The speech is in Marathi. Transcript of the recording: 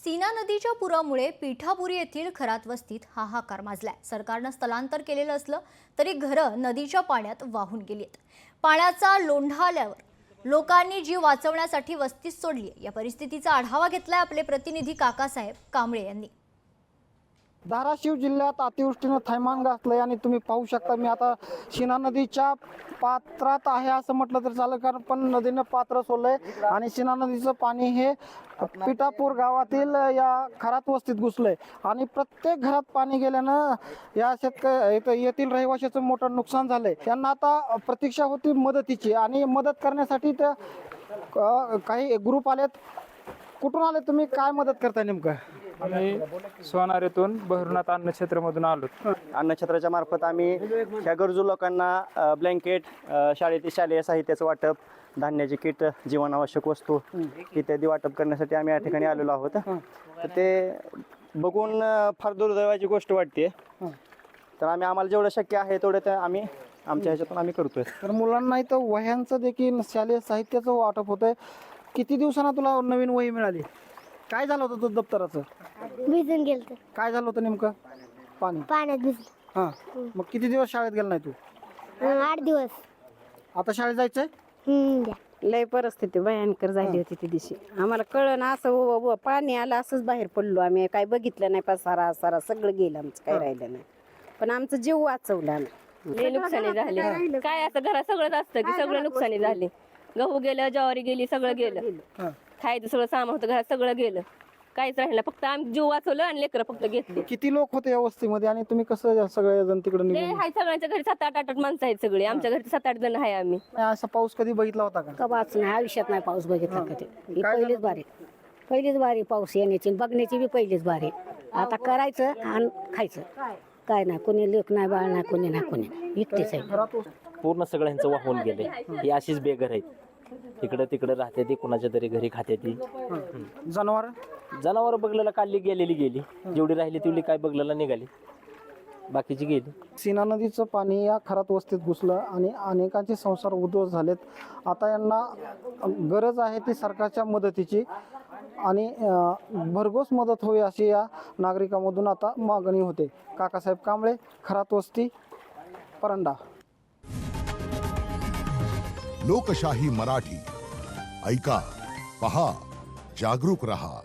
सीना नदीच्या पुरामुळे पिठापुरी येथील खरात वस्तीत हाहाकार माजलाय। सरकारनं स्थलांतर केलेलं असलं तरी घरं नदीच्या पाण्यात वाहून गेलीत। पाण्याचा लोंढा आल्यावर लोकांनी जीव वाचवण्यासाठी वस्ती सोडली। या परिस्थितीचा आढावा घेतलाय आपले प्रतिनिधी काकासाहेब कांबळे यांनी। धाराशिव जिल्ह्यात अतिवृष्टीनं थैमान घातलंय आणि तुम्ही पाहू शकता मी आता सीना नदीच्या पात्रात आहे असं म्हटलं तर चालेल, कारण पण नदीनं पात्र सोडलंय आणि सीना नदीचं पाणी हे पिठापूर गावातील या खरात वस्तीत घुसलंय आणि प्रत्येक घरात पाणी गेल्यानं या येथील रहिवाशाचं मोठं नुकसान झालंय। त्यांना आता प्रतीक्षा होती मदतीची आणि मदत करण्यासाठी त्या काही ग्रुप आलेत। कुठून आले तुम्ही, काय मदत करताय नेमकं? आम्ही सोनारीतून बहिर्नाथ अन्नक्षेत्रामधून आलो। अन्नछत्राच्या मार्फत आम्ही ह्या गरजू लोकांना ब्लँकेट, शालेय साहित्याचं वाटप, धान्याची किट, जीवनावश्यक वस्तू इत्यादी वाटप करण्यासाठी आम्ही या ठिकाणी आलेलो आहोत। तर ते बघून फार दुर्दैवाची गोष्ट वाटते। तर आम्हाला जेवढं शक्य आहे तेवढं ते आम्ही आमच्या ह्याच्यातून आम्ही करतोय। तर मुलांना इथं वह्यांचं देखील शालेय साहित्याचं वाटप होतंय। किती दिवसांना तुला नवीन वही मिळाली? काय झालं होतं तुझं दप्तराचं? भिजून गेलं. काय झालं होतं नेमकं? पाण्यात भिजलं। हां, मग किती दिवस शाळेत गेला नाही तू? 8 दिवस. आता शाळेत जायचंय? द्या. लय परिस्थिती भयंकर झाली होती ती दिवशी। आम्हाला कळलं असं पाणी आलं असंच बाहेर पडलो आम्ही, काय बघितलं नाही, पसारा सगळं गेलं आमचं, काय राहिलं नाही, पण आमचं जीव वाचवला आम्ही। लय नुकसानी झाली। काय असं घरात सगळंच असतं की सगळं नुकसानी झाली। गहू गेलं, ज्वारी गेली, सगळं गेलं। खायचं सगळं सामान होतं घरात, सगळं गेलं, काहीच राहिलं। फक्त आम्ही जीव वाचवलं आणि लेकरं फक्त घेतली। किती लोक होते या वस्तीमध्ये आणि तुम्ही कसं सगळे जण तिकडे लय निघून? हाय, सगळ्यांच्या घरी 7-8 माणसं आहेत सगळे। आमच्या घरी 7-8 जण आहे आम्ही। असा पाऊस कधी बघितला होता का? कवाच नाही आयुष्यात नाही पाऊस बघितला कधी। ही काय पहिलीच बारी पाऊस येण्याची, बघण्याची बी पहिलीच बारी। आता करायचं आणि खायचं, काय नाही, कोणी लेक नाही, बाळ नाही, कोणी नाही, कोणी एकटीच आहे। पूर्ण सगळ्यांचं वाहून गेले। ही अशीच बेघर आहेत, इकडं तिकडं राहते ती, कुणाच्या तरी घरी खाते ती। जनावर बघलेला काढली गेली, जेवढी राहिली तेवढी काय बघलेला निघाली, बाकीची गेली। सीना नदीचं पाणी या खरात वस्तीत घुसलं आणि अनेकांचे संसार उद्ध्वस्त झालेत। आता यांना गरज आहे ती सरकारच्या मदतीची आणि भरघोस मदत होईल अशी या नागरिकांमधून आता मागणी होते। काकासाहेब कांबळे, खरात वस्ती, परंडा। लोकशाही मराठी ऐका, पहा, जागरूक रहा।